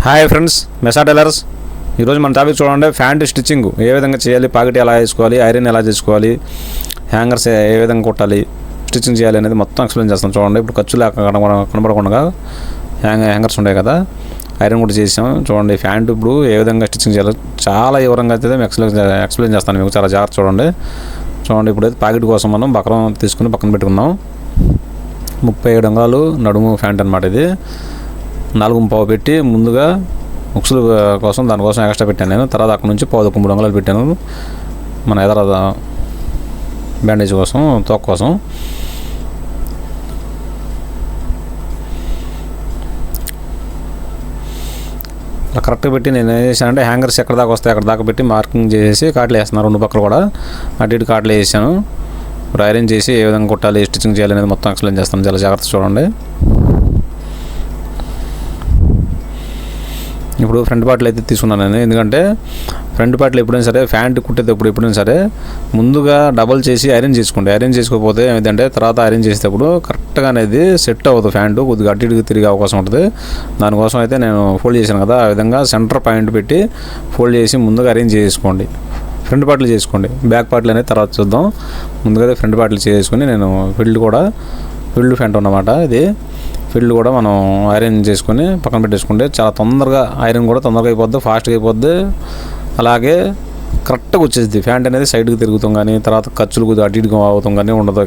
Hi friends, మెసా tailors. ఈరోజు మన topic చూడండి, ప్యాంట్ స్టిచ్చింగ్ ఏ విధంగా చేయాలి, పాకెట్ ఎలా వేసుకోవాలి, ఐరన్ ఎలా చేసుకోవాలి, హ్యాంగర్స్ ఏ విధంగా కొట్టాలి, స్టిచ్చింగ్ చేయాలి అనేది మొత్తం ఎక్స్ప్లెయిన్ చేస్తాం. చూడండి, ఇప్పుడు ఖర్చు లేక కనబడకుండా హ్యాంగర్స్ ఉంటాయి కదా, ఐరన్ కూడా చేసాం. చూడండి, ప్యాంట్ ఇప్పుడు ఏ విధంగా స్టిచ్చింగ్ చేయాలి చాలా వివరంగా అయితే ఎక్స్ప్లెయిన్ చేస్తాను మీకు. చాలా జాగ్రత్త చూడండి. ఇప్పుడు అయితే ప్యాకెట్ కోసం మనం బకరం తీసుకుని పక్కన పెట్టుకున్నాం. 37 అంగుళాలు నడుము ప్యాంట్ అనమాట. ఇది 4.5 పెట్టి ముందుగా ఉక్సుల కోసం దానికోసం ఎక్స్ట్రా పెట్టాను నేను. తర్వాత అక్కడ నుంచి 13 అంగుళాలు పెట్టాను మన ఎదర బ్యాండేజ్ కోసం, తోక కోసం. అలా కరెక్ట్గా పెట్టి నేను ఏం చేశానంటే, హ్యాంగర్స్ ఎక్కడ దాకా వస్తాయి అక్కడ దాకా పెట్టి మార్కింగ్ చేసి కాట్లు వేస్తున్నాను. 2 పక్కలు కూడా అటు ఇటు కాట్లు వేసాను. ఇప్పుడు ఐరన్ చేసి ఏ విధంగా కొట్టాలి, స్టిచ్చింగ్ చేయాలి అనేది మొత్తం ఎక్స్ప్లెయిన్ చేస్తాను. చాలా జాగ్రత్త చూడండి. ఇప్పుడు ఫ్రంట్ పార్ట్లు అయితే తీసుకున్నాను నేను. ఎందుకంటే ఫ్రంట్ పార్ట్లు ఎప్పుడైనా సరే ప్యాంట్ కుట్టేటప్పుడు ఎప్పుడైనా సరే ముందుగా డబల్ చేసి ఐరన్ చేసుకోండి. ఐరన్ చేసుకోకపోతే ఏమిటంటే తర్వాత ఐరన్ చేసేటప్పుడు కరెక్ట్గా అనేది సెట్ అవ్వదు. ప్యాంటు కొద్దిగా అటు ఇటుగా తిరిగే అవకాశం ఉంటుంది. దానికోసం అయితే నేను ఫోల్డ్ చేశాను కదా, ఆ విధంగా సెంటర్ పాయింట్ పెట్టి ఫోల్డ్ చేసి ముందుగా అరేంజ్ చేసుకోండి. ఫ్రంట్ పార్ట్లు చేసుకోండి, బ్యాక్ పార్ట్లు అనేది తర్వాత చూద్దాం. ముందుగా ఫ్రంట్ పార్ట్లు చేసుకుని నేను ఫిల్డ్ ప్యాంట్ అన్నమాట. ఇది ఫిల్డ్ కూడా మనం ఐరన్ చేసుకొని పక్కన పెట్టేసుకుంటే చాలా తొందరగా ఐరన్ కూడా తొందరగా అయిపోద్ది, ఫాస్ట్గా అయిపోద్ది. అలాగే కరెక్ట్గా వచ్చేది ప్యాంట్ అనేది సైడ్కి తిరుగుతాం కానీ తర్వాత ఖర్చులు కొద్దిగా అటు ఇటుగా అవుతాం కానీ ఉండదు.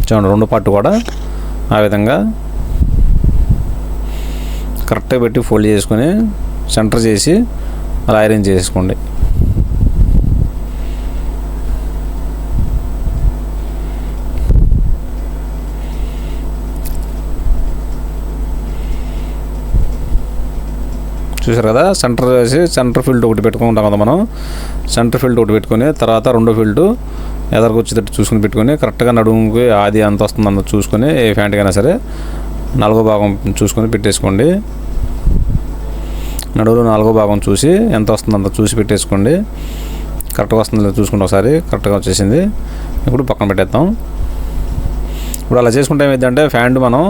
చూడండి, 2 పార్ట్ కూడా ఆ విధంగా కరెక్ట్గా పెట్టి ఫోల్డ్ చేసుకొని సెంటర్ చేసి అలా ఐరన్ చేసుకోండి. చూసారు కదా, సెంటర్ వేసి సెంటర్ ఫీల్డ్ ఒకటి పెట్టుకుంటాం కదా మనం. సెంటర్ ఫీల్డ్ ఒకటి పెట్టుకొని తర్వాత 2వ ఫీల్డ్ ఎదరికి వచ్చేటట్టు చూసుకుని పెట్టుకొని కరెక్ట్గా నడుముకి ఆది ఎంత వస్తుంది అంత చూసుకొని ఏ ప్యాంట్కైనా సరే 4వ భాగం చూసుకొని పెట్టేసుకోండి. నడువులో 4వ భాగం చూసి ఎంత వస్తుంది అంత చూసి పెట్టేసుకోండి. కరెక్ట్గా వస్తుందో చూసుకుంటే ఒకసారి కరెక్ట్గా వచ్చేసింది. ఇప్పుడు పక్కన పెట్టేద్దాం. ఇప్పుడు అలా చేసుకుంటే ఏమైందంటే ప్యాంట్ మనం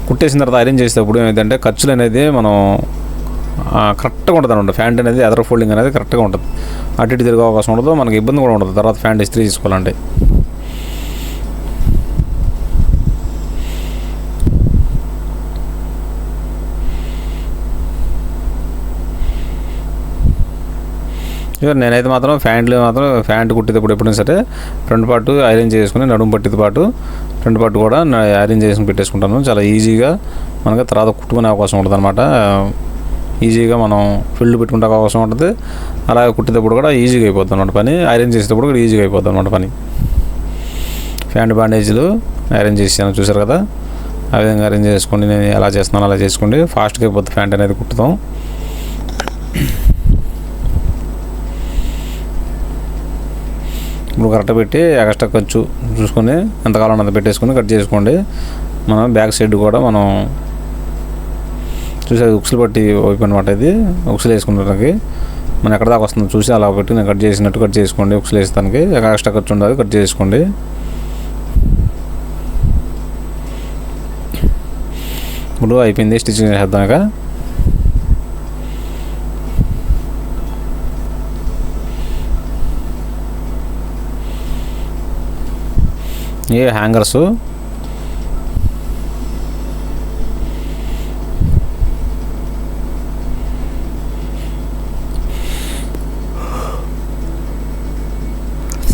కుట్టేసిన తర్వాత ఐరన్ చేసేటప్పుడు ఏమైందంటే ఖర్చులు అనేది మనం కరెక్ట్గా ఉంటుంది అనమాట. ప్యాంట్ అనేది ఎదర ఫోల్డింగ్ అనేది కరెక్ట్గా ఉంటుంది. అటు ఇటు తిరిగే అవకాశం ఉండదు, మనకి ఇబ్బంది కూడా ఉండదు తర్వాత ప్యాంట్ ఇస్త్రీ చేసుకోవాలంటే. నేనైతే మాత్రం ప్యాంట్ కుట్టేటప్పుడు ఎప్పుడైనా సరే ఫ్రంట్ పార్ట్ ఐరన్ చేసుకుని నడుము పట్టితో పాటు ఫ్రంట్ పార్ట్ కూడా ఐరన్ చేసుకుని పెట్టేసుకుంటాను. చాలా ఈజీగా మనకి తర్వాత కుట్టుకునే అవకాశం ఉంటుంది అనమాట. ఈజీగా మనం ఫిల్డ్ పెట్టుకుంటే అవకాశం ఉంటుంది. అలాగే కుట్టేటప్పుడు కూడా ఈజీగా అయిపోతుంది అన్నమాట పని. ఐరన్ చేసేటప్పుడు కూడా ఈజీగా అయిపోతుంది అన్నమాట పని. ప్యాంట్ బ్యాండేజీలు ఐరన్ చేసాను చూసారు కదా, ఆ విధంగా అరేంజ్ చేసుకోండి. నేను ఎలా చేస్తున్నాను అలా చేసుకోండి. ఫాస్ట్గా అయిపోతుంది ప్యాంట్ అనేది కుట్టుతాం. ఇప్పుడు కరెక్ట్ పెట్టి ఎక్స్ట్రా ఖర్చు చూసుకొని ఎంతకాలం అంత పెట్టేసుకొని కట్ చేసుకోండి. మనం బ్యాక్ సైడ్ కూడా మనం చూసేది ఉక్సులు పట్టి వైపు అనమాట. ఇది ఉక్సులు వేసుకుంటానికి మనం ఎక్కడ దాకా వస్తుందో చూసి అలా పెట్టి నేను కట్ చేసినట్టు కట్ చేసుకోండి. ఉక్సులు వేస్తానికి ఎక్స్ట్రా ఖర్చు ఉండదు, కట్ చేసుకోండి. ఇప్పుడు అయిపోయింది, స్టిచ్చింగ్ చేద్దాక. ఏ హ్యాంగర్స్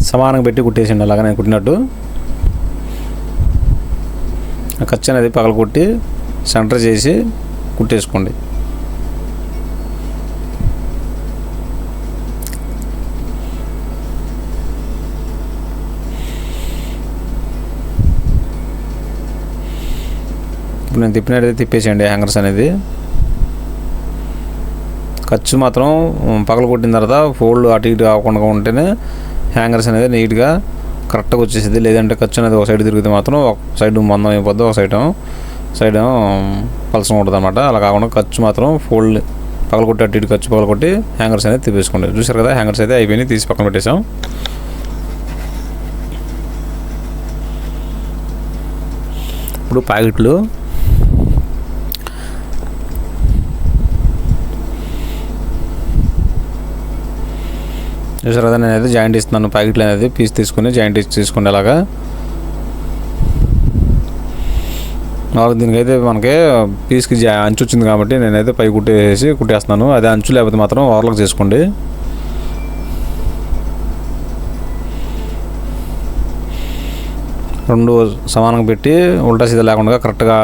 సమానంగా పెట్టి కుట్టేసిండి. అలాగా నేను కుట్టినట్టు ఖర్చు అనేది పగల కొట్టి సెంటర్ చేసి కుట్టేసుకోండి. ఇప్పుడు నేను తిప్పినట్టయితే తిప్పేసేయండి హ్యాంగర్స్ అనేది. ఖర్చు మాత్రం పగల కొట్టిన తర్వాత ఫోల్డ్ అటు ఇటు కాకుండా ఉంటేనే హ్యాంగర్స్ అనేది నీట్గా కరెక్ట్గా వచ్చేసింది. లేదంటే ఖర్చు అనేది ఒక సైడ్ తిరిగితే మాత్రం ఒక సైడ్ మందం అయిపోద్ది, ఒక సైడ్ పలసం ఉంటుంది అనమాట. అలా కాకుండా ఖర్చు మాత్రం ఫోల్డ్ పగలకొట్టి అటు ఇటు ఖర్చు పగలకొట్టి హ్యాంగర్స్ అనేది తీసేసుకోండి. చూసారు కదా, హ్యాంగర్స్ అయితే అయిపోయినాయి, తీసి పక్కన పెట్టేసాం. ఇప్పుడు ప్యాకెట్లు చూసారు కదా, నేనైతే జాయింట్ ఇస్తున్నాను. ప్యాకెట్లు అనేది పీస్ తీసుకుని జాయింట్ ఇచ్చి తీసుకోండి. అలాగా దీనికైతే మనకి పీస్కి అంచు వచ్చింది కాబట్టి నేనైతే పై కుట్టేస్తున్నాను. అదే అంచు లేకపోతే మాత్రం ఓవర్లాక్ చేసుకోండి. రెండు సమానంగా పెట్టి ఉల్టా సీదా లేకుండా కరెక్ట్గా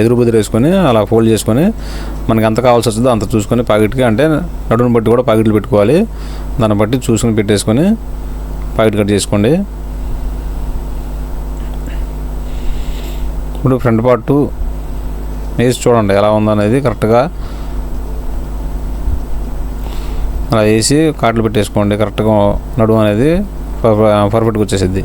ఎదురు బుదిరి వేసుకొని అలా ఫోల్డ్ చేసుకొని మనకి ఎంత కావాల్సి వస్తుందో అంత చూసుకొని ప్యాకెట్కి, అంటే నడుముని బట్టి కూడా ప్యాకెట్లు పెట్టుకోవాలి. దాన్ని బట్టి చూసుకొని పెట్టేసుకొని ప్యాకెట్ కట్ చేసుకోండి. ఇప్పుడు ఫ్రంట్ పార్ట్ వేసి చూడండి ఎలా ఉందనేది. కరెక్ట్గా అలా వేసి కాట్లు పెట్టేసుకోండి. కరెక్ట్గా నడుము అనేది పర్ఫెక్ట్గా వచ్చేసిద్ది.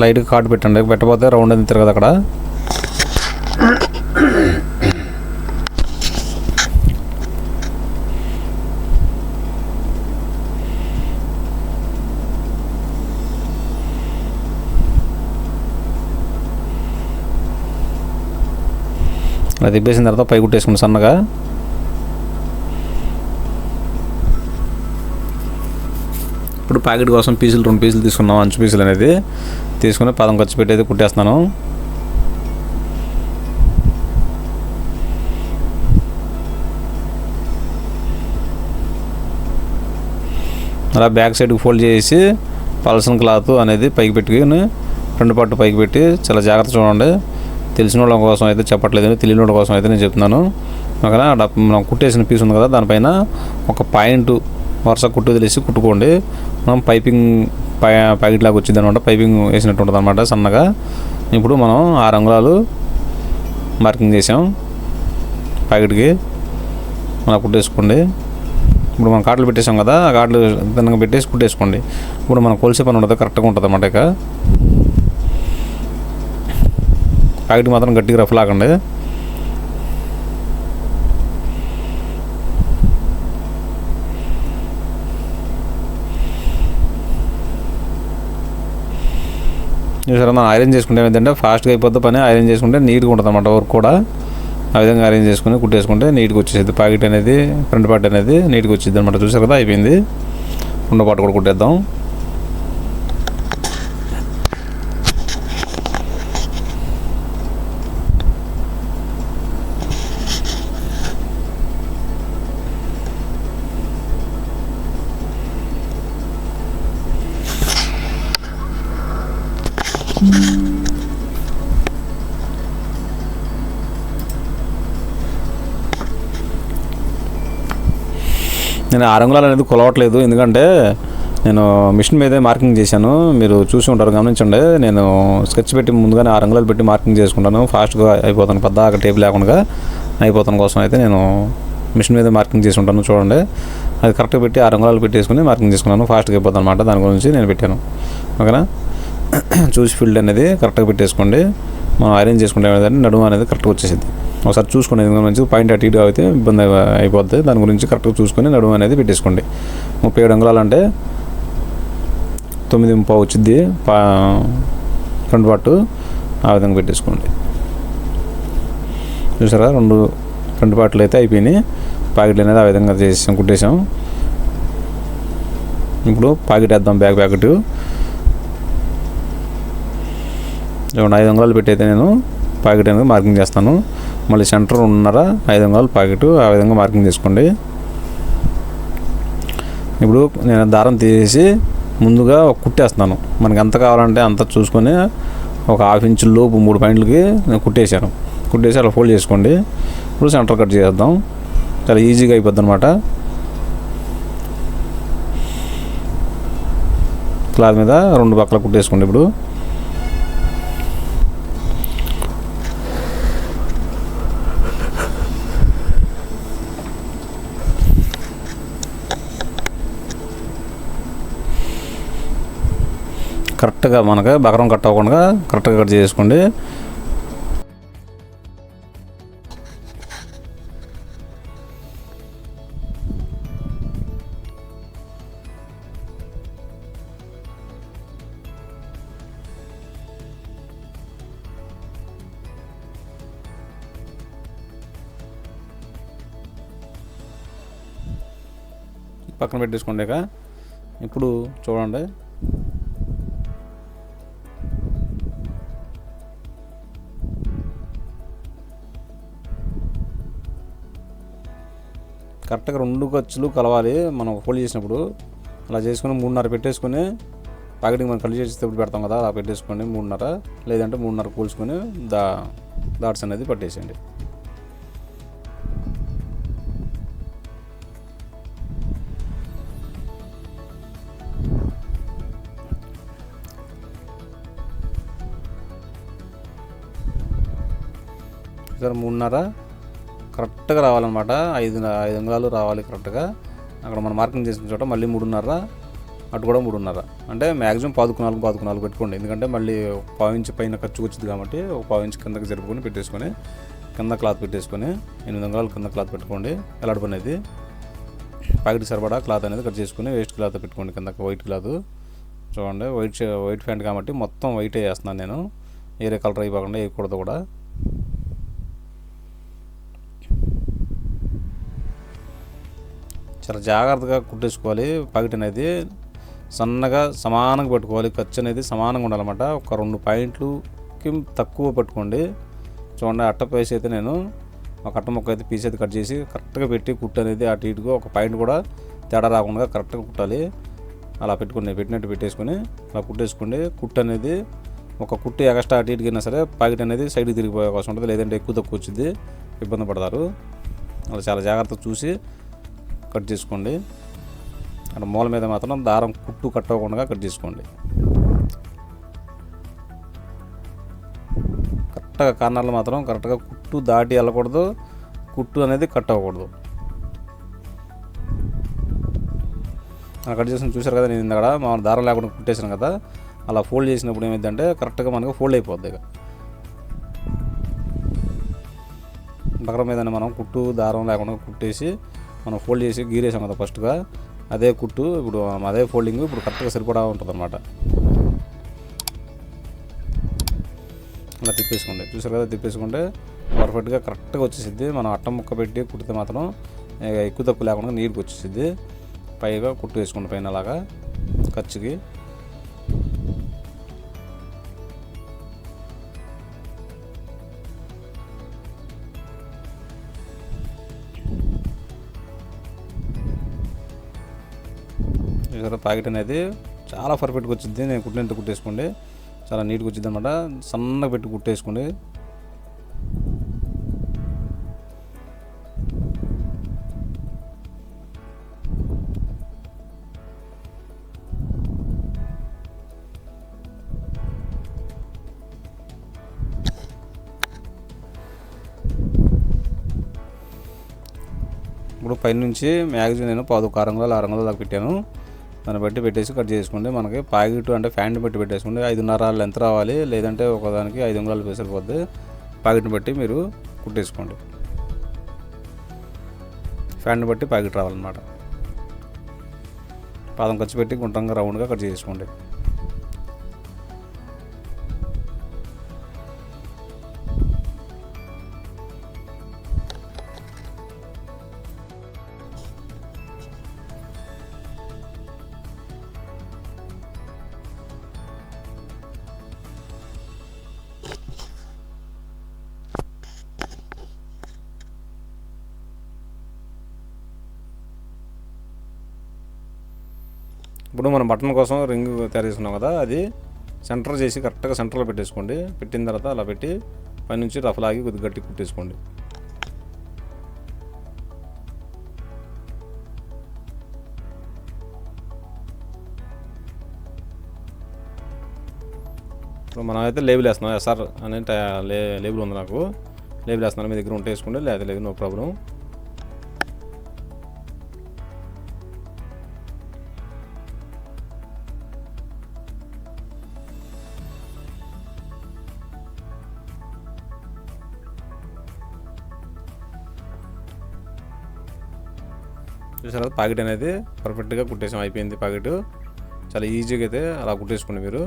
లైట్గా కాటు పెట్టండి, పెట్టకపోతే రౌండ్ అనేది తిరగదు అక్కడ. అలా తిప్పేసిన తర్వాత పై కుట్టేసుకుని సన్నగా. ఇప్పుడు ప్యాకెట్ కోసం పీసులు 2 పీసులు తీసుకున్నాం. అంచు పీసులు అనేది తీసుకుని పదం ఖర్చు పెట్టి అయితే కుట్టేస్తున్నాను. అలా బ్యాక్ సైడ్కి ఫోల్డ్ చేసి పల్సన్ క్లాత్ అనేది పైకి పెట్టుకుని ఫ్రంట్ పార్ట్ పైకి పెట్టి చాలా జాగ్రత్త చూడండి. తెలిసిన వాళ్ళ కోసం అయితే చెప్పట్లేదు, తెలియని వాళ్ళ కోసం అయితే నేను చెప్తున్నాను. అక్కడ మనం కుట్టేసిన పీస్ ఉంది కదా, దానిపైన ఒక పాయింట్ వరుస కుట్టు తెలిసి కుట్టుకోండి. మనం పైపింగ్ ప్యాకెట్ లాగా వచ్చింది అనమాట, పైపింగ్ వేసినట్టు ఉంటుంది అనమాట సన్నగా. ఇప్పుడు మనం 6 అంగుళాలు మార్కింగ్ చేసాం ప్యాకెట్కి, అలా కుట్టేసుకోండి. ఇప్పుడు మనం కాట్లు పెట్టేసాం కదా, ఆ కాట్లు దానికి పెట్టేసి కుట్టేసుకోండి. ఇప్పుడు మనం కొలిసే పని ఉంటుంది, కరెక్ట్గా ఉంటుంది అన్నమాట. ఇక ప్యాకెట్ మాత్రం గట్టిగా రఫ్ లాగండి. చూసారా, మనం ఐరన్ చేసుకుంటే ఏంటంటే ఫాస్ట్గా అయిపోద్ది పని. ఐరన్ చేసుకుంటే నీట్గా ఉంటుంది అన్నమాట వర్క్ కూడా. ఆ విధంగా అరేంజ్ చేసుకుని కుట్టేసుకుంటే నీట్గా వచ్చేసింది. ప్యాకెట్ అనేది ఫ్రంట్ పార్ట్ అనేది నీట్గా వచ్చింది అనమాట. చూసారు కదా, అయిపోయింది. రెండో పార్ట్ కూడా కుట్టేద్దాం. నేను 6 అంగుళాలు అనేది కొలవట్లేదు, ఎందుకంటే నేను మిషన్ మీదే మార్కింగ్ చేశాను. మీరు చూసి ఉంటారు, గమనించండి. నేను స్కెచ్ పెట్టి ముందుగానే 6 అంగుళాలు పెట్టి మార్కింగ్ చేసుకుంటాను. ఫాస్ట్గా అయిపోతాను, పెద్ద టేప్ లేకుండా అయిపోతాను కోసం అయితే నేను మిషన్ మీద మార్కింగ్ చేసి ఉంటాను. చూడండి, అది కరెక్ట్గా పెట్టి 6 అంగుళాలు పెట్టేసుకుని మార్కింగ్ చేసుకున్నాను. ఫాస్ట్గా అయిపోతాను అనమాట. దాని గురించి నేను పెట్టాను. ఓకేనా, చూసి ఫీల్డ్ అనేది కరెక్ట్గా పెట్టేసుకోండి. మనం అరేంజ్ చేసుకుంటే ఏమైందంటే నడుము అనేది కరెక్ట్గా వచ్చేసింది. ఒకసారి చూసుకోండి, ఎందుకంటే మంచి పాయింట్ అటు ఇటు అయితే ఇబ్బంది అయిపోద్ది. దాని గురించి కరెక్ట్గా చూసుకొని నడుము అనేది పెట్టేసుకోండి. 37 అంగుళాలు అంటే 9.5 వచ్చింది ఫ్రంట్ పార్ట్. ఆ విధంగా పెట్టేసుకోండి. చూసారా, 2 ఫ్రంట్ పార్ట్లు అయితే అయిపోయినాయి. ప్యాకెట్లు అనేది ఆ విధంగా చేసాం, కుట్టేసాం. ఇప్పుడు ప్యాకెట్ వేద్దాం, బ్యాక్ ప్యాకెట్. చూడండి, 5 అంగుళాలు పెట్టి అయితే నేను ప్యాకెట్ అనేది మార్కింగ్ చేస్తాను. మళ్ళీ సెంటర్ 1.5 అంగుళాలు ప్యాకెట్, ఆ విధంగా మార్కింగ్ చేసుకోండి. ఇప్పుడు నేను దారం తీసి ముందుగా కుట్టేస్తున్నాను. మనకి ఎంత కావాలంటే అంత చూసుకొని ఒక 1/2 ఇంచు లోపు 3 పాయింట్లకి నేను కుట్టేశాను. కుట్టేసి అలా ఫోల్డ్ చేసుకోండి. ఇప్పుడు సెంటర్ కట్ చేద్దాం. చాలా ఈజీగా అయిపోద్ది అనమాట. క్లాత్ మీద 2 పక్కల కుట్టేసుకోండి. ఇప్పుడు కరెక్ట్గా మనకి బకరం కట్ అవ్వకుండా కరెక్ట్గా కట్ చేసుకోండి. పక్కన పెట్టేసుకోండి. ఇక ఇప్పుడు చూడండి, కరెక్ట్గా 2 ఖర్చులు కలవాలి మనం ఫోల్డ్ చేసినప్పుడు. అలా చేసుకుని 3.5 పెట్టేసుకొని ప్యాకెట్కి మనం కళ్ళు చేసేటప్పుడు పెడతాం కదా, అలా పెట్టేసుకోండి 3.5, లేదంటే 3.5 కూల్చుకొని డాట్స్ అనేది పట్టేసేయండి. సార్ 3.5 కరెక్ట్గా రావాలన్నమాట. 5 అంగుళాలు రావాలి కరెక్ట్గా. అక్కడ మనం మార్కింగ్ చేసిన చోట మళ్ళీ 3.5, అటు కూడా 3.5, అంటే మ్యాక్సిమం 14 పెట్టుకోండి. ఎందుకంటే మళ్ళీ 1.5 ఇంచ్ పైన ఖర్చు వచ్చింది కాబట్టి 1.5 ఇంచ్ కిందకి జరుపుకొని పెట్టేసుకొని కింద క్లాత్ పెట్టేసుకొని 8 అంగుళాలు కింద క్లాత్ పెట్టుకోండి. ఎలాంటి పని అనేది ప్యాకెట్ సరిపడా క్లాత్ అనేది కట్ చేసుకుని వేస్ట్ క్లాత్ పెట్టుకోండి కిందకి. వైట్ క్లాత్ చూడండి, వైట్ ప్యాంట్ కాబట్టి మొత్తం వైట్ వేస్తున్నాను నేను, వేరే కలర్ అయిపోకుండా వేయకూడదు కూడా. చాలా జాగ్రత్తగా కుట్టేసుకోవాలి. ప్యాకెట్ అనేది సన్నగా సమానంగా పెట్టుకోవాలి. ఖర్చు అనేది సమానంగా ఉండాలన్నమాట. ఒక 2 పాయింట్లకి తక్కువ పెట్టుకోండి. చూడండి, అట్ట పీస్ అయితే నేను ఒక అట్ట ముక్క అయితే పీస్ అయితే కట్ చేసి కరెక్ట్గా పెట్టి కుట్టు అనేది అటు ఇటుగా ఒక పాయింట్ కూడా తేడా రాకుండా కరెక్ట్గా కుట్టాలి. అలా పెట్టినట్టు పెట్టేసుకొని అలా కుట్టేసుకోండి. కుట్టు అనేది ఒక కుట్టు ఎక్స్ట్రా అటు ఇటుకైనా సరే ప్యాకెట్ అనేది సైడ్కి తిరిగిపోయే అవకాశం ఉంటుంది, లేదంటే ఎక్కువ తక్కువ వచ్చింది ఇబ్బంది పడతారు. అలా చాలా జాగ్రత్తగా చూసి కట్ చేసుకోండి. అక్కడ మూల మీద మాత్రం దారం కుట్టు కట్ అవ్వకుండా కట్ చేసుకోండి. కరెక్ట్గా కార్నర్లు మాత్రం కరెక్ట్గా కుట్టు దాటి వెళ్ళకూడదు, కుట్టు అనేది కట్ అవ్వకూడదు. కట్ చేసిన చూసారు కదా, నేను అక్కడ మా దారం లేకుండా కుట్టేసాను కదా, అలా ఫోల్డ్ చేసినప్పుడు ఏమైందంటే కరెక్ట్గా మనకు ఫోల్డ్ అయిపోద్ది. ఇక బకరం మీద మనం కుట్టు దారం లేకుండా కుట్టేసి మనం ఫోల్డ్ చేసి గీరేసాం కదా ఫస్ట్గా, అదే కుట్టు ఇప్పుడు అదే ఫోల్డింగ్ ఇప్పుడు కరెక్ట్గా సరిపడా ఉంటుంది అన్నమాట. అలా తిప్పేసుకోండి. చూసారు కదా, తిప్పేసుకుంటే పర్ఫెక్ట్గా కరెక్ట్గా వచ్చేసిద్ది. మనం అట్టం ముక్క పెట్టి కుట్టితే మాత్రం ఎక్కువ తక్కువ లేకుండా నీట్గా వచ్చేసిద్ది. పైగా కుట్టు వేసుకోండి పైన అలాగా ఖర్చుకి. ప్యాకెట్ అనేది చాలా పర్ఫెక్ట్గా వచ్చింది. నేను కుట్టినంత కుట్టేసుకోండి, చాలా నీట్గా వచ్చింది అనమాట. సన్నగా పెట్టి కుట్టేసుకోండి. ఇప్పుడు పైనుంచి మ్యాక్సిమం నేను 6 అంగుళాలు దాకా పెట్టాను. దాన్ని బట్టి పెట్టేసి కట్ చేసుకోండి. మనకి ప్యాకెట్ అంటే ఫ్యాంట్ బట్టి పెట్టేసుకోండి. 5.5 లెంత్ రావాలి, లేదంటే ఒకదానికి 5 అంగుళాలు సరిపోద్ది. ప్యాకెట్ని బట్టి మీరు కుట్టేసుకోండి. ఫ్యాంట్ని బట్టి ప్యాకెట్ రావాలన్నమాట. పాదం ఖర్చు పెట్టి గుండ్రంగా రౌండ్గా కట్ చేసుకోండి. ఇప్పుడు మనం బటన్ కోసం రింగ్ తయారు చేసుకున్నాం కదా, అది సెంటర్ చేసి కరెక్ట్గా సెంటర్లో పెట్టేసుకోండి. పెట్టిన తర్వాత అలా పెట్టి పైనుంచి రఫ్ లాగి కొద్దిగా గట్టి కుట్టేసుకోండి. ఇప్పుడు మనం అయితే లేబుల్ వేస్తున్నాం. ఎస్ఆర్ అనే లేబుల్ ఉంది నాకు, లేబుల్ వేస్తున్నాను. మీ దగ్గర ఉంటే వేసుకోండి, లేదా లేదు, నో ప్రాబ్లం. చూసారా, ప్యాకెట్ అనేది పర్ఫెక్ట్గా కుట్టేసాం, అయిపోయింది ప్యాకెట్. చాలా ఈజీగా అయితే అలా కుట్టేసుకోండి మీరు.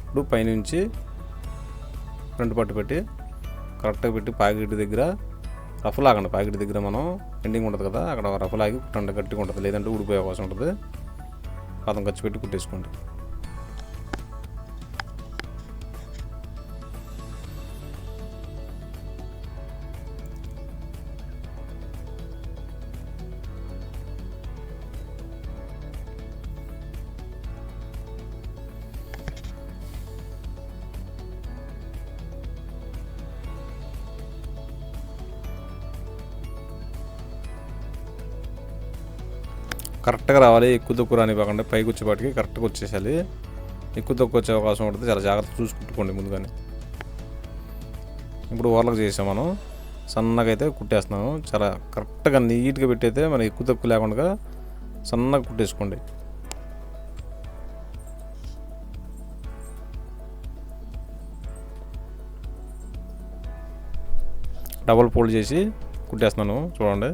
ఇప్పుడు పైనుంచి ఫ్రంట్ పట్టు పెట్టి కరెక్ట్గా పెట్టి ప్యాకెట్ దగ్గర రఫ్ లాగండి. ప్యాకెట్ దగ్గర మనం ఎండింగ్ ఉంటుంది కదా, అక్కడ రఫ్ లాగి కుట్టండి, గట్టిగా ఉంటుంది, లేదంటే ఊడిపోయే అవకాశం ఉంటుంది. పాదం ఖర్చు పెట్టి కుట్టేసుకోండి. కరెక్ట్గా రావాలి, ఎక్కువ తక్కువ రానివ్వకండి. పైకి వచ్చేపాటికి కరెక్ట్గా వచ్చేసాలి. ఎక్కువ తక్కువ వచ్చే అవకాశం ఉంటుంది, చాలా జాగ్రత్త చూసి కుట్టుకోండి ముందుగానే. ఇప్పుడు ఓవర్లకు చేసాం మనం, సన్నగా అయితే కుట్టేస్తున్నాము. చాలా కరెక్ట్గా నీట్గా పెట్టయితే మనం ఎక్కువ తక్కువ లేకుండా సన్నగా కుట్టేసుకోండి. డబుల్ ఫోల్డ్ చేసి కుట్టేస్తున్నాను చూడండి.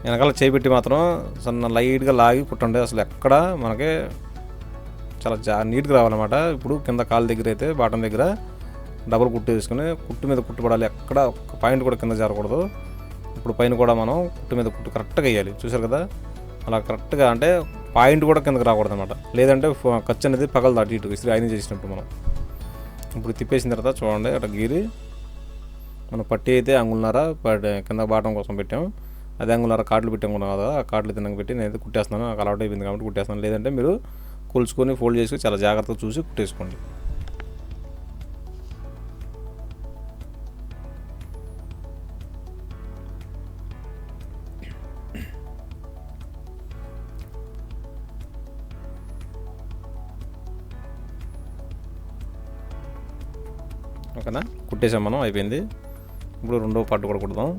వెనకాల చేపెట్టి మాత్రం సన్న లైట్గా లాగి కుట్టండి. అసలు ఎక్కడ మనకి చాలా నీట్గా రావాలన్నమాట. ఇప్పుడు కింద కాలు దగ్గర అయితే బాటం దగ్గర డబుల్ కుట్టు వేసుకుని కుట్టు మీద కుట్టు పడాలి, ఎక్కడ ఒక పాయింట్ కూడా కింద చేరకూడదు. ఇప్పుడు పైన కూడా మనం కుట్టు మీద కుట్టు కరెక్ట్గా వేయాలి. చూసారు కదా, అలా కరెక్ట్గా అంటే పాయింట్ కూడా కిందకి రాకూడదు అనమాట, లేదంటే ఖర్చు అనేది పగలదు అటు ఇటు ఇస్త్రీ ఐరన్ చేసినప్పుడు. మనం ఇప్పుడు తిప్పేసిన తర్వాత చూడండి, అట్లా గీరి మనం పట్టి అయితే అంగుళన్నర కింద బాటం కోసం పెట్టాం, అదే అంగుళన్నర కాట్లు పెట్టాం కదా, ఆ కాట్లు తిన్నగా పెట్టి నేనైతే కుట్టేస్తున్నాను. నాకు అలవాటు అయిపోయింది కాబట్టి కుట్టేస్తున్నాను. లేదంటే మీరు కొలుచుకొని ఫోల్డ్ చేసుకొని చాలా జాగ్రత్తగా చూసి కుట్టేసుకోండి. ఓకేనా, కుట్టేసాం మనం, అయిపోయింది. ఇప్పుడు రెండో పార్ట్ కూడా కుడదాం.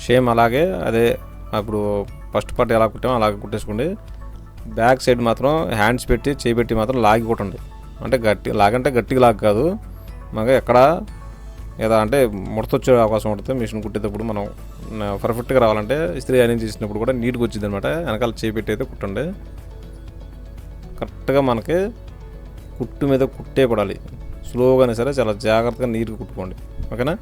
సేమ్ అలాగే అదే అప్పుడు ఫస్ట్ పార్ట్ ఎలా కుట్టామో అలాగే కుట్టేసుకోండి. బ్యాక్ సైడ్ మాత్రం హ్యాండ్స్ పెట్టి చేపెట్టి మాత్రం లాగి కుట్టండి. అంటే లాగంటే గట్టిగా లాగ్ కాదు, మనకి ఎక్కడ ఏదో అంటే ముడతొచ్చే అవకాశం ఉంటుంది. మిషన్ కుట్టేటప్పుడు మనం పర్ఫెక్ట్గా రావాలంటే ఇస్త్రీ అరేంజ్ చేసినప్పుడు కూడా నీట్గా వచ్చింది అనమాట. వెనకాల చేపెట్టి అయితే కుట్టండి. కరెక్ట్గా మనకి కుట్టు మీద కుట్టే పడాలి, స్లోగానే సరే చాలా జాగ్రత్తగా నీట్గా కుట్టుకోండి. ఓకేనా,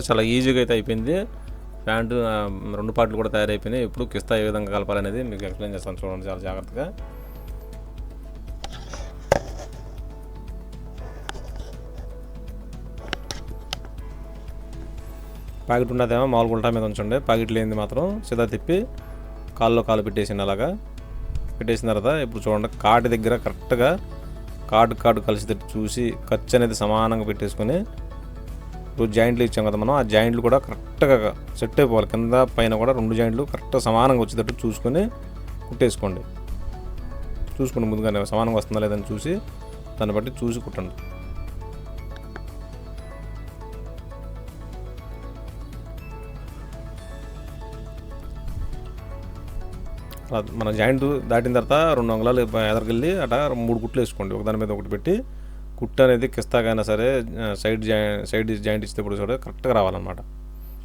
చాలా ఈజీగా అయితే అయిపోయింది. ప్యాంటు రెండు పార్ట్లు కూడా తయారైపోయినాయి. ఇప్పుడు కిస్తా ఏ విధంగా కలపాలనేది మీకు ఎక్స్ప్లెయిన్ చేస్తాను చూడండి చాలా జాగ్రత్తగా. ప్యాకెట్ ఉన్నదేమో మామూలుగా ఉల్టా మీద ఉంచండి, ప్యాకెట్ లేనిది మాత్రం సీదా తిప్పి కాల్లో కాలు పెట్టేసింది. అలాగా పెట్టేసిన తర్వాత ఇప్పుడు చూడండి, కాటు దగ్గర కరెక్ట్గా కాటు కలిసి చూసి ఖర్చు అనేది సమానంగా పెట్టేసుకొని, ఇప్పుడు జాయింట్లు ఇచ్చాం కదా మనం, ఆ జాయింట్లు కూడా కరెక్ట్గా సెట్ అయిపోవాలి. కింద పైన కూడా రెండు జాయింట్లు కరెక్ట్గా సమానంగా వచ్చేటట్టు చూసుకొని కుట్టేసుకోండి. చూసుకోండి ముందుగానే సమానంగా వస్తుందా లేదని చూసి దాన్ని బట్టి చూసి కుట్టండి. మన జాయింట్ దాటిన తర్వాత 2 అంగుళాలు ఎదరికెళ్ళి అట్లా 3 కుట్లు వేసుకోండి, ఒకదాని మీద ఒకటి పెట్టి. కుట్టు అనేది కిస్తాకైనా సరే సైడ్ జాయింట్ ఇచ్చేటప్పుడు కూడా కరెక్ట్గా రావాలన్నమాట.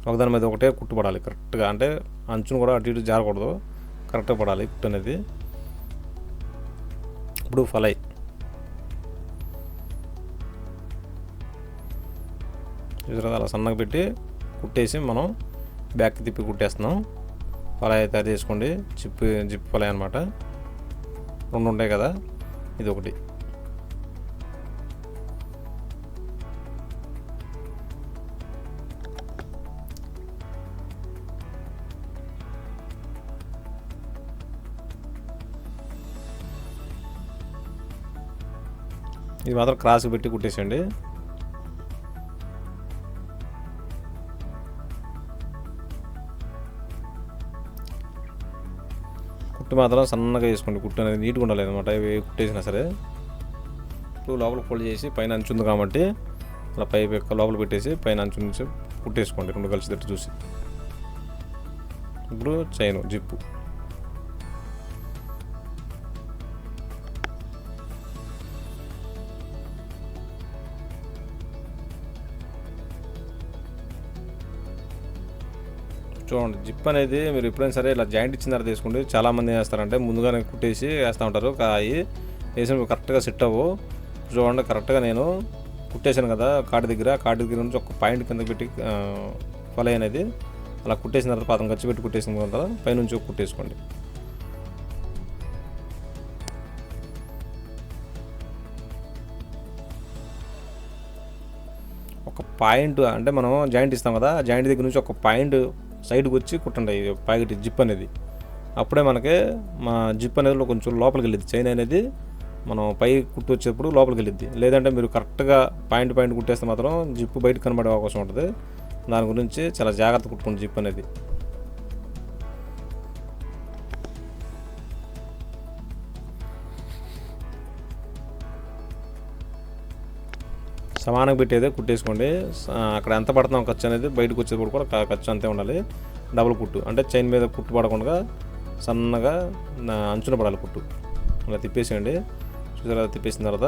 ఒకదాని మీద ఒకటే కుట్టు పడాలి కరెక్ట్గా, అంటే అంచును కూడా అటు ఇటు జారకూడదు, కరెక్ట్గా పడాలి కుట్టు అనేది. ఇప్పుడు ఫలై అలా సన్నగా పెట్టి కుట్టేసి మనం బ్యాక్కి తిప్పి కుట్టేస్తున్నాం. పలాయి తయారు చేసుకోండి. జిప్ పలాయి అనమాట. 2 ఉంటాయి కదా, ఇది ఒకటి. ఇది మాత్రం క్రాస్కి పెట్టి కుట్టేసండి. కుట్టు మాత్రం సన్నగా వేసుకోండి. కుట్టు అనేది నీట్గా ఉండాలి అనమాట. ఇవి కుట్టేసినా సరే. ఇప్పుడు లోపల ఫోల్డ్ చేసి పైన అంచు ఉంది కాబట్టి అలా లోపల పెట్టేసి పైన అంచు నుంచి కుట్టేసుకోండి 2 కలిసి చూసి. ఇప్పుడు చైను జిప్పు. చూడండి, జిప్ అనేది మీరు ఎప్పుడైనా సరే ఇలా జాయింట్ ఇచ్చిన తర్వాత తీసుకోండి. చాలామంది ఏం చేస్తారంటే ముందుగానే కుట్టేసి వేస్తూ ఉంటారు. అవి వేసిన కరెక్ట్గా సెట్ అవ్వు. చూడండి, కరెక్ట్గా నేను కుట్టేసాను కదా కాటి దగ్గర నుంచి ఒక పాయింట్ కింద పెట్టి ఫలై అనేది అలా కుట్టేసిన తర్వాత పాతం ఖర్చు పెట్టి కుట్టేసిన తర్వాత పైనుంచి కుట్టేసుకోండి. ఒక పాయింట్ అంటే మనం జాయింట్ ఇస్తాం కదా, ఆ జాయింట్ దగ్గర నుంచి ఒక పాయింట్ సైడ్కి వచ్చి కుట్టండి ప్యాకెట్ జిప్ అనేది. అప్పుడే మనకి మా జిప్ అనేది కొంచెం లోపలికి వెళ్ళిద్ది. చైన్ అనేది మనం పై కుట్టు వచ్చేటప్పుడు లోపలికి వెళ్ళిద్ది. లేదంటే మీరు కరెక్ట్గా పాయింట్ కుట్టేస్తే మాత్రం జిప్పు బయటకు కనబడే అవకాశం ఉంటుంది. దాని గురించి చాలా జాగ్రత్త కుట్టుకోండి జిప్ అనేది. సమానంగా పెట్టేదే కుట్టేసుకోండి. అక్కడ ఎంత పడుతున్నాం ఖర్చు అనేది బయటకు వచ్చేటప్పుడు కూడా ఖర్చు అంతే ఉండాలి. డబుల్ కుట్టు అంటే చైన్ మీద కుట్టు పడకుండా సన్నగా అంచున పడాలి కుట్టు. అలా తిప్పేసేయండి. చూసారా, తిప్పేసిన తర్వాత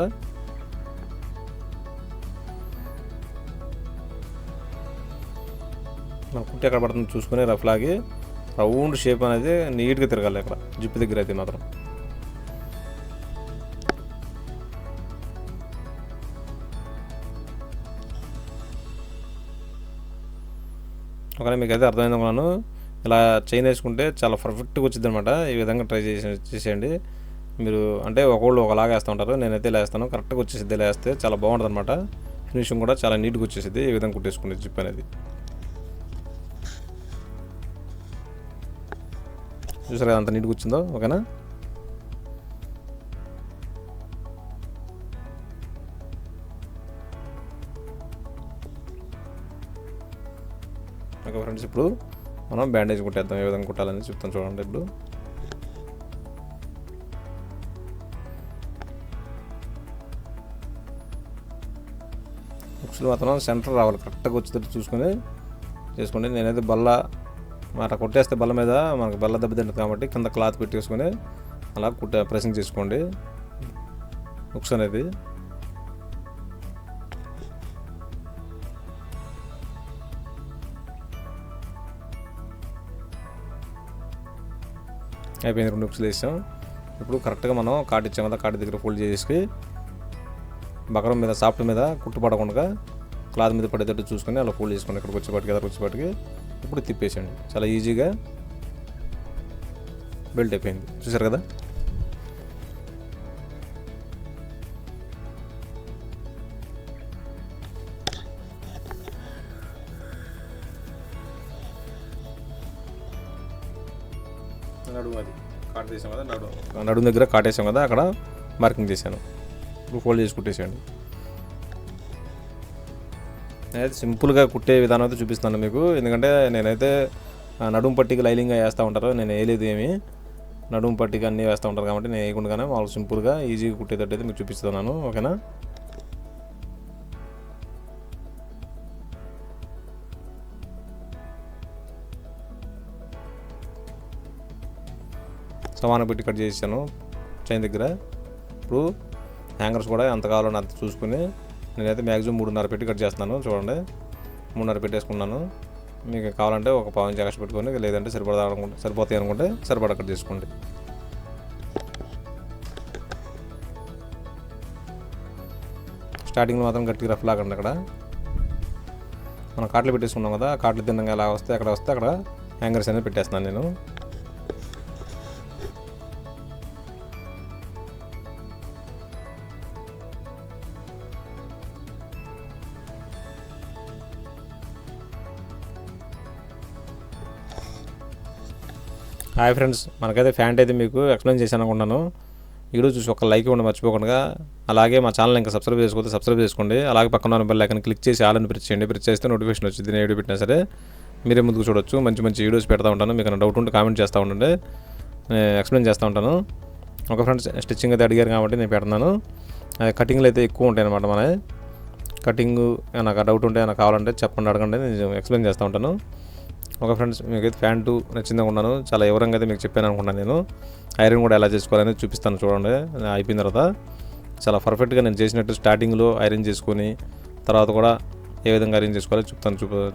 మన కుట్టు ఎక్కడ పడుతుందో చూసుకుని రఫ్లాగి రౌండ్ షేప్ అనేది నీట్గా తిరగాలి అక్కడ జిప్పు దగ్గర అయితే మాత్రం. ఒకవేళ మీకు అయితే అర్థమైంది అనుకున్నాను. ఇలా చైన్ వేసుకుంటే చాలా పర్ఫెక్ట్గా వచ్చింది అనమాట. ఈ విధంగా ట్రై చేసేయండి మీరు. అంటే ఒకళ్ళు ఒకలాగా వేస్తూ ఉంటారు, నేనైతే ఇలా వేస్తాను. కరెక్ట్గా వచ్చేసిద్ది ఇలా వేస్తే చాలా బాగుంటుంది అనమాట. ఫినిషింగ్ కూడా చాలా నీట్గా వచ్చేసింది. ఈ విధంగా కుట్టేసుకునే జిప్ అనేది. చూసారు కదా అంత నీట్గా వచ్చిందో. ఓకేనా, ఓకే ఫ్రెండ్స్. ఇప్పుడు మనం బ్యాండేజ్ కుట్టేద్దాం. ఏ విధంగా కుట్టాలని చెప్తాను చూడండి. ఇప్పుడు బుక్స్లో మాత్రం సెంటర్ రావాలి, కరెక్ట్గా వచ్చేటట్టు చూసుకొని చేసుకోండి. నేనైతే బల్ల మాట కొట్టేస్తే బల్ల మీద మనకు బల్ల దెబ్బ తింటుంది కాబట్టి కింద క్లాత్ పెట్టేసుకొని అలా ప్రెసింగ్ చేసుకోండి బుక్స్ అనేది. అయిపోయింది, 2 బుక్స్లు వేసాం. ఇప్పుడు కరెక్ట్గా మనం కాటు ఇచ్చాం కదా, కాటు దగ్గర ఫోల్డ్ చేసి బకరం మీద సాఫ్ట్ మీద కుట్టు పడకుండా క్లాత్ మీద పడేటట్టు చూసుకొని అలా ఫోల్డ్ చేసుకోండి. ఇక్కడికి వచ్చేపాటికి ఇప్పుడు తిప్పేసండి. చాలా ఈజీగా బెల్ట్ అయిపోయింది. చూసారు కదా. నడుము అది కాటు తీసాం కదా, నడుము దగ్గర కాటేసాం కదా, అక్కడ మార్కింగ్ చేశాను. ఇప్పుడు ఫోల్డ్ చేసి కుట్టేసేయండి. నేనైతే సింపుల్గా కుట్టే విధానం అయితే చూపిస్తాను మీకు. ఎందుకంటే నేనైతే నడుము పట్టికి లైలింగ్గా వేస్తూ ఉంటారు, నేను వేయలేదు ఏమి. నడుము పట్టికి అన్నీ వేస్తూ ఉంటారు కాబట్టి నేను వేయకుండానే వాళ్ళు సింపుల్గా ఈజీగా కుట్టేటట్టు అయితే మీకు చూపిస్తున్నాను. ఓకేనా, సమానం పెట్టి కట్ చేసాను చైన్ దగ్గర. ఇప్పుడు హ్యాంగర్స్ కూడా ఎంత కావాలో అంత చూసుకుని నేనైతే మ్యాక్సిమం 3.5 పెట్టి కట్ చేస్తున్నాను. చూడండి, 3.5 పెట్టేసుకున్నాను. మీకు కావాలంటే ఒక పావు ఇంచ్ ఎక్స్ట్రా పెట్టుకొని, లేదంటే సరిపోతాయి అనుకుంటే సరిపడా కట్ చేసుకోండి. స్టార్టింగ్లో మాత్రం గట్టిగా రఫ్ లాగండి. అక్కడ మనం కాట్లు పెట్టేసుకున్నాం కదా, కాట్లు తిన్నాక ఎలా వస్తే అక్కడ హ్యాంగర్స్ అనేది పెట్టేస్తున్నాను నేను. హాయ్ ఫ్రెండ్స్, మనకైతే ప్యాంట్ అయితే మీకు ఎక్స్ప్లెయిన్ చేశాను అనుకుంటున్నాను. వీడియో చూసి ఒక లైక్ ఇవ్వండి మర్చిపోకుండా. అలాగే మా ఛానల్ ఇంకా సబ్స్క్రైబ్ చేసుకోండి. అలాగే పక్కన ఉన్న బెల్ ఐకాన్ క్లిక్ చేసి ఆల్ అని ప్రెస్ చేయండి. ప్రెస్ చేస్తే నోటిఫికేషన్ వచ్చింది. నేను వీడియో పెట్టినా సరే మీరే ముందుకు చూడొచ్చు. మంచి వీడియోస్ పెడతా ఉంటాను. మీకు డౌట్ ఉంటే కామెంట్ చేస్తూ ఉండండి, ఎక్స్ప్లెయిన్ చేస్తూ ఉంటాను. ఒక ఫ్రెండ్స్ స్టిచ్చింగ్ అయితే అడిగారు కాబట్టి నేను పెడుతున్నాను. కటింగ్లు అయితే ఎక్కువ ఉంటాయి అన్నమాట. మన కటింగ్ నాకు డౌట్ ఉంటే నాకు కావాలంటే చెప్పండి, అడగండి, నేను ఎక్స్ప్లెయిన్ చేస్తూ ఉంటాను. ఒక ఫ్రెండ్స్ మీకైతే ప్యాంటు నచ్చింది అనుకున్నాను. చాలా వివరంగా అయితే మీకు చెప్పాను అనుకుంటాను. నేను ఐరన్ కూడా ఎలా చేసుకోవాలనేది చూపిస్తాను చూడండి. అయిపోయిన తర్వాత చాలా పర్ఫెక్ట్గా నేను చేసినట్టు స్టార్టింగ్లో ఐరన్ చేసుకొని తర్వాత కూడా ఏ విధంగా ఐరన్ చేసుకోవాలో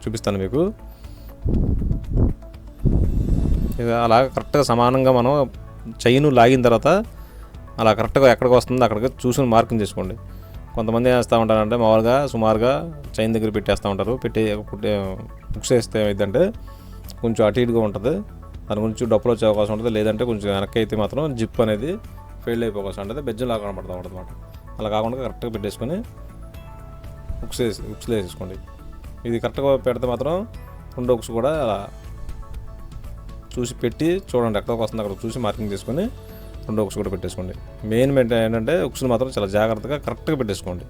చూపిస్తాను మీకు. ఇక అలా కరెక్ట్గా సమానంగా మనం చైను లాగిన తర్వాత అలా కరెక్ట్గా ఎక్కడికి వస్తుందో అక్కడికి చూసుకుని మార్కింగ్ చేసుకోండి. కొంతమంది వేస్తూ ఉంటారంటే మామూలుగా సుమారుగా చైన్ దగ్గర పెట్టేస్తూ ఉంటారు. బుక్స్ వేస్తే ఏమైందంటే కొంచెం అటు ఇటుగా ఉంటుంది, దాని గురించి డబ్బులు వచ్చే అవకాశం ఉంటుంది. లేదంటే కొంచెం వెనక్కి అయితే మాత్రం జిప్ అనేది ఫెయిల్ అయిపోయే అవకాశం ఉంటుంది, బెజ్జం లాగా కనపడుతూ ఉంటుంది అన్నమాట. అలా కాకుండా కరెక్ట్గా పెట్టేసుకొని బుక్స్లో వేసేసుకోండి. ఇది కరెక్ట్గా పెడితే మాత్రం రెండు బుక్స్ కూడా అలా చూసి పెట్టి చూడండి, ఎక్కడికి వస్తుంది అక్కడ చూసి మార్కింగ్ చేసుకొని రెండు బుక్స్ కూడా పెట్టేసుకోండి. మెయిన్ ఏంటంటే బుక్స్ని మాత్రం చాలా జాగ్రత్తగా కరెక్ట్గా పెట్టేసుకోండి.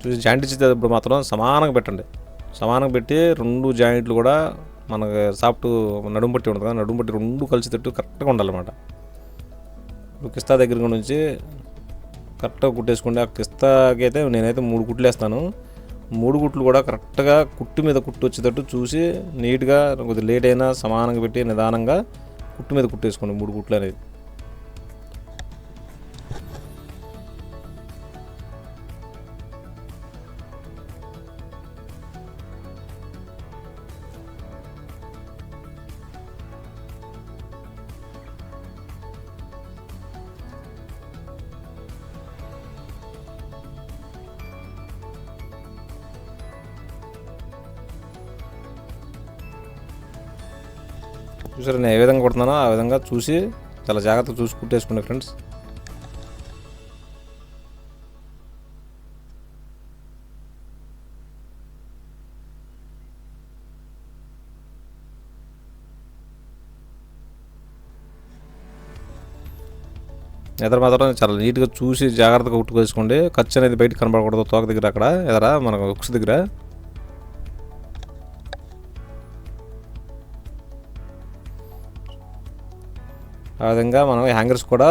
చూసి జాయింట్ ఇచ్చేటప్పుడు మాత్రం సమానంగా పెట్టండి. సమానంగా పెట్టి రెండు జాయింట్లు కూడా మనకు సాఫ్ట్ నడుము పట్టి ఉంటుంది కదా, నడుము పట్టి రెండు కలిసేటట్టు కరెక్ట్గా ఉండాలన్నమాట. ఇప్పుడు కిస్తా దగ్గర నుంచి కరెక్ట్గా కుట్టేసుకోండి. ఆ కిస్తాకి అయితే నేనైతే 3 కుట్లు వేస్తాను. 3 కుట్లు కూడా కరెక్ట్గా కుట్టు మీద కుట్టు వచ్చేటట్టు చూసి నీట్గా, కొద్దిగా లేట్ అయినా సమానంగా పెట్టి నిదానంగా కుట్టు మీద కుట్టేసుకోండి 3 కుట్లు అనేది. చూసారా నేను ఏ విధంగా కుడుతున్నానో ఆ విధంగా చూసి చాలా జాగ్రత్తగా చూసి కుట్టేసుకోండి ఫ్రెండ్స్. ఎదర మాత్రం చాలా నీట్గా చూసి జాగ్రత్తగా కుట్టుకోసుకోండి. ఖర్చు అనేది బయట కనపడకూడదు తోక దగ్గర, అక్కడ ఎదర మనకు హుక్స్ దగ్గర. ఆ విధంగా మనం హ్యాంగర్స్ కూడా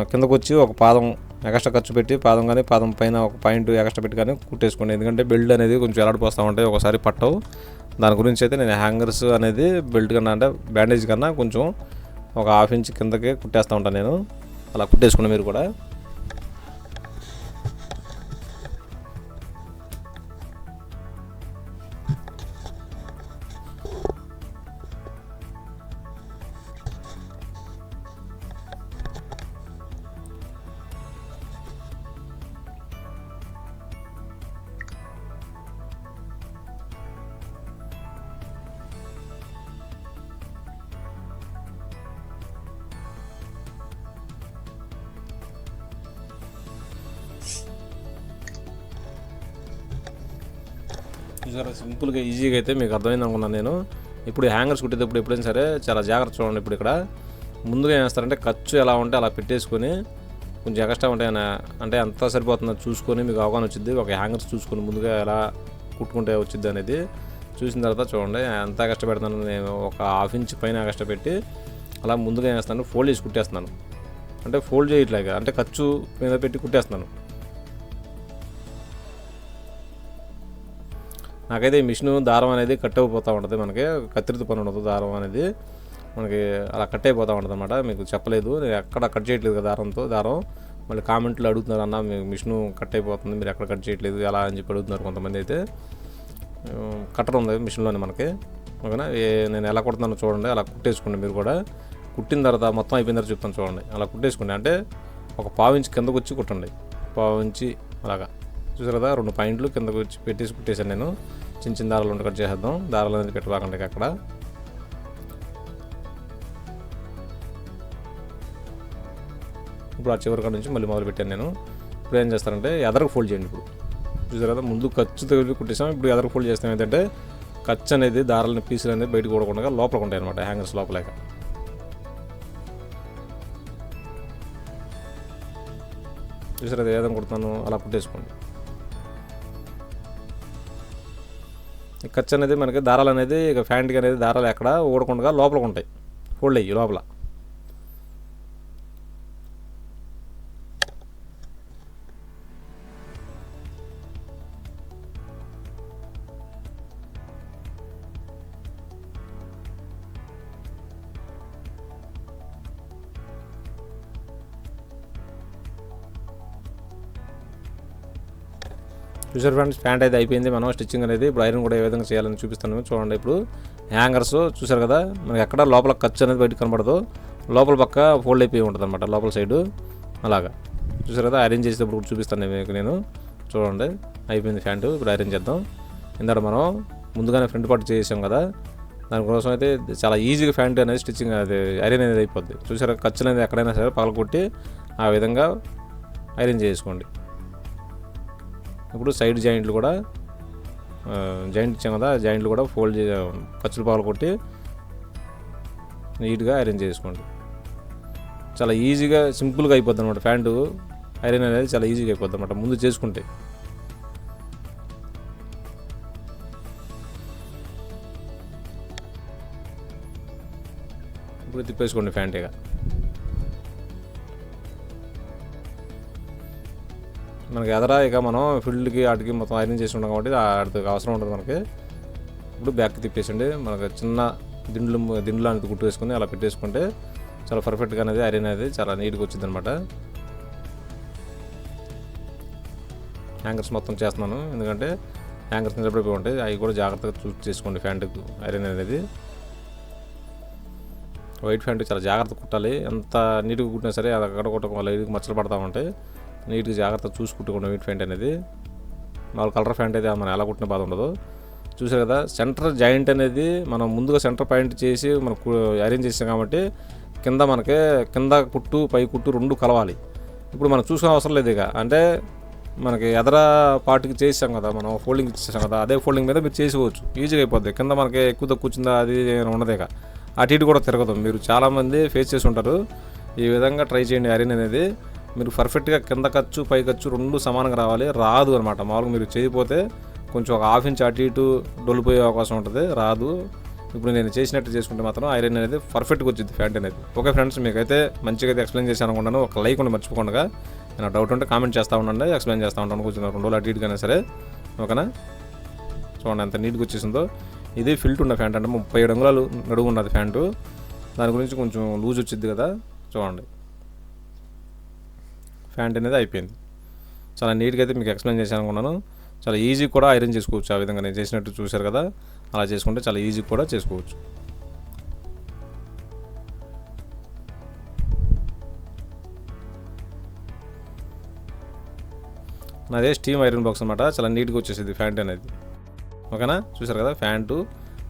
కిందకు వచ్చి ఒక పాదం ఎక్స్ట్రా ఖర్చు పెట్టి పాదం కానీ పాదం పైన ఒక పాయింట్ ఎక్స్ట్రా పెట్టి కానీ కుట్టేసుకోండి. ఎందుకంటే బెల్ట్ అనేది కొంచెం ఎలాడిపోస్తూ ఉంటాయి, ఒకసారి పట్టవు. దాని గురించి అయితే నేను హ్యాంగర్స్ అనేది బెల్ట్ కన్నా అంటే బ్యాండేజ్ కన్నా కొంచెం ఒక 1/2 ఇంచ్ కిందకి కుట్టేస్తూ ఉంటాను నేను. అలా కుట్టేసుకోండి మీరు కూడా. చూసారా సింపుల్గా ఈజీగా అయితే మీకు అర్థమైంది అనుకున్నాను నేను. ఇప్పుడు హ్యాంగర్స్ కుట్టేటప్పుడు ఎప్పుడైనా సరే చాలా జాగ్రత్త చూడండి. ఇప్పుడు ఇక్కడ ముందుగా ఏం చేస్తారంటే ఖర్చు ఎలా ఉంటే అలా పెట్టేసుకొని కొంచెం ఎక్స్ట్రా ఉంటాయి అంటే ఎంత సరిపోతుందో చూసుకొని మీకు అవగాహన వచ్చింది. ఒక హ్యాంగర్స్ చూసుకొని ముందుగా ఎలా కుట్టుకుంటే వచ్చింది అనేది చూసిన తర్వాత చూడండి ఎంత కష్టపెడతాను నేను. ఒక 1/2 ఇంచ్ పైన కష్టపెట్టి అలా ముందుగా ఏం చేస్తాను ఫోల్డ్ చేసి కుట్టేస్తున్నాను. అంటే ఫోల్డ్ చేయట్లేక అంటే ఖర్చు మీద పెట్టి కుట్టేస్తున్నాను. నాకైతే ఈ మిషన్ దారం అనేది కట్ అయిపోతూ ఉంటుంది, మనకి కత్తిరితో పని ఉండదు, దారం అనేది మనకి అలా కట్ అయిపోతూ ఉంటుంది అనమాట. మీకు చెప్పలేదు, నేను ఎక్కడ కట్ చేయట్లేదు కదా దారం. మళ్ళీ కామెంట్లు అడుగుతున్నారు, అన్న మీకు మిషన్ కట్ అయిపోతుంది, మీరు ఎక్కడ కట్ చేయట్లేదు ఎలా అని చెప్పి అడుగుతున్నారు కొంతమంది. అయితే కట్టర్ ఉంది మిషన్లోనే మనకి, ఓకేనా. నేను ఎలా కుడుతున్నానో చూడండి, అలా కుట్టేసుకోండి మీరు కూడా. కుట్టిన తర్వాత మొత్తం అయిపోయిన తర్వాత చెప్తాను చూడండి. అలా కుట్టేసుకోండి, అంటే ఒక పావు ఇంచు కిందకు వచ్చి కుట్టండి, పావు ఇంచి అలాగా. చూసారు కదా, 2 పాయింట్లు కిందకు వచ్చి పెట్టేసి కుట్టేసాను నేను. చిన్న చిన్న దారాలు ఉండి కట్ చేసేద్దాం, దారాలు అనేది పెట్టబాకండి అక్కడ. ఇప్పుడు ఆ చివరి కాడ నుంచి మళ్ళీ మొదలు పెట్టాను నేను. ఇప్పుడు ఏం చేస్తానంటే ఎదరకు ఫోల్డ్ చేయండి. ఇప్పుడు చూసారు కదా, ముందు ఖర్చు తగిలి కుట్టేసాం, ఇప్పుడు ఎదరకు ఫోల్డ్ చేస్తాం. ఏంటంటే ఖర్చు అనేది దారాలని పీసులు అనేది బయటకు కూడకుండా లోపలికి ఉంటాయి అనమాట, హ్యాంగర్స్ లోపలేక. చూసారు అది ఏ విధంగా కుడతాను, అలా కుట్టేసుకోండి. ఈ ఖర్చు అనేది మనకి దారాలు అనేది ఇక ఫ్యాంట్కి అనేది దారాలు ఎక్కడ ఊడకుండా లోపలికి ఉంటాయి, ఫోల్డ్ అయ్యి లోపల. చూసారు ఫ్రెండ్స్, ప్యాంట్ అయితే అయిపోయింది. మనం స్టిచ్చింగ్ అనేది ఇప్పుడు ఐరన్ కూడా ఏ విధంగా చేయాలని చూపిస్తాను చూడండి. ఇప్పుడు హ్యాంగర్స్ చూసారు కదా, మనకి ఎక్కడ లోపల ఖర్చు అనేది బయటకు కనబడదు, లోపల పక్క ఫోల్డ్ అయిపోయి ఉంటుంది అనమాట లోపల సైడు. అలాగా చూసారు కదా, ఐరన్ చేసేటప్పుడు కూడా చూపిస్తాను మీకు నేను. చూడండి అయిపోయింది ప్యాంటు. ఇప్పుడు ఐరన్ చేద్దాం. ఇందాక మనం ముందుగానే ఫ్రంట్ పార్ట్ చేసాం కదా, దానికోసం అయితే చాలా ఈజీగా ప్యాంట్ అనేది స్టిచ్చింగ్ అది ఐరన్ అనేది అయిపోద్ది. చూసారా, ఖర్చులు అనేది ఎక్కడైనా సరే పగలగొట్టి ఆ విధంగా ఐరన్ చేసుకోండి. ఇప్పుడు సైడ్ జాయింట్లు కూడా జాయింట్ ఇచ్చాం కదా, జాయింట్లు కూడా ఫోల్డ్ ఖర్చులు పగలగొట్టి నీట్గా ఐరన్ చేసుకోండి. చాలా ఈజీగా సింపుల్గా అయిపోద్ది అనమాట ప్యాంటు. ఐరన్ అనేది చాలా ఈజీగా అయిపోద్ది అనమాట ముందు చేసుకుంటే. ఇప్పుడు తిప్పేసుకోండి ప్యాంట్గా. మనకి ఎదరా ఇక మనం ఫీల్డ్కి వాటికి మొత్తం ఐరన్ చేసి ఉంటాం కాబట్టి వాటికి అవసరం ఉంటుంది మనకి. ఇప్పుడు బ్యాక్కి తిప్పేసండి. మనకు చిన్న దిండ్లు అనేది కుట్టు వేసుకుని అలా పెట్టేసుకుంటే చాలా పర్ఫెక్ట్గా అనేది ఐరన్ అనేది చాలా నీట్గా వచ్చింది అనమాట. హ్యాంగర్స్ మొత్తం చేస్తున్నాను, ఎందుకంటే హ్యాంగర్స్ నిలబడిపోయి ఉంటాయి, అవి కూడా జాగ్రత్తగా చూస్ చేసుకోండి. ప్యాంటుకు ఐరన్ అనేది వైట్ ప్యాంటు చాలా జాగ్రత్త కుట్టాలి. ఎంత నీట్గా కుట్టినా సరే అది అక్కడ కొట్టడం లైట్గా మచ్చలు పడతా ఉంటాయి. నీట్గా జాగ్రత్తగా చూసి కుట్టుకోండి వైట్ ప్యాంట్ అనేది. మామూలు కలర్ ప్యాంట్ అయితే మనం ఎలా కుట్టిన బాధ ఉండదు. చూసారు కదా, సెంటర్ జాయింట్ అనేది మనం ముందుగా సెంటర్ పాయింట్ చేసి మనకు అరేంజ్ చేసాం కాబట్టి కింద కుట్టు పై కుట్టు 2 కలవాలి. ఇప్పుడు మనం చూసుకునే అవసరం లేదు ఇక, అంటే మనకి ఎదర పార్ట్కి చేసాం కదా, మనం ఫోల్డింగ్ ఇచ్చేసాం కదా, అదే ఫోల్డింగ్ మీద మీరు చేసుకోవచ్చు, ఈజీగా అయిపోద్ది. కింద మనకి ఎక్కువ తక్కువ కూర్చుందా అది ఉండదు ఇక, అటు ఇటు కూడా తిరగదు. మీరు చాలామంది ఫేస్ చేసి ఉంటారు. ఈ విధంగా ట్రై చేయండి ఐరన్ అనేది. మీరు పర్ఫెక్ట్గా కింద ఖర్చు పై ఖర్చు 2 సమానంగా రాదు అనమాట. మామూలుగా మీరు చేయకపోతే కొంచెం ఒక ½ ఇంచ్ అటు ఇటు డొల్లిపోయే అవకాశం ఉంటుంది, రాదు. ఇప్పుడు నేను చేసినట్టు చేసుకుంటే మాత్రం ఐరన్ అనేది పర్ఫెక్ట్గా వచ్చింది ప్యాంట్ అనేది. ఓకే ఫ్రెండ్స్, మీకైతే మంచిగా అయితే ఎక్స్ప్లెయిన్ చేశాను అనుకుంటాను. ఒక లైక్ ఉండి మర్చిపోకుండా, ఏమైనా డౌట్ ఉంటే కామెంట్ చేస్తూ ఉండండి, ఎక్స్ప్లెయిన్ చేస్తూ ఉంటాను. కొంచెం 2 రోజులు అటు ఇటుకైనా సరే, ఓకేనా. చూడండి ఎంత నీట్గా వచ్చేసిందో. ఇది ఫిల్ట్ ఉన్న ప్యాంట్, అంటే 37 అంగుళాలు నడువు ఉన్నది ప్యాంటు. దాని గురించి కొంచెం లూజ్ వచ్చింది కదా, చూడండి ప్యాంట్ అనేది అయిపోయింది. చాలా నీట్గా అయితే మీకు ఎక్స్ప్లెయిన్ చేశాను అనుకున్నాను. చాలా ఈజీ కూడా ఐరన్ చేసుకోవచ్చు. ఆ విధంగా నేను చేసినట్టు చూశారు కదా, అలా చేసుకుంటే చాలా ఈజీ కూడా చేసుకోవచ్చు. నాదే స్టీమ్ ఐరన్ బాక్స్ అనమాట. చాలా నీట్గా వచ్చేసింది ప్యాంట్ అనేది, ఓకేనా. చూసారు కదా, ప్యాంటు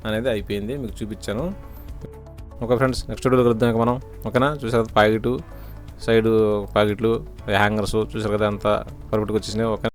అనేది అయిపోయింది, మీకు చూపించాను. ఓకే ఫ్రెండ్స్, నెక్స్ట్ వీడియోలో కలుద్దాం మనం, ఓకేనా. చూసారు కదా, ప్యాకెట్ సైడ్ ప్యాకెట్లు హ్యాంగర్స్ చూసారు కదా, అంతా పర్ఫెక్ట్గా వచ్చేసినాయి, ఓకే.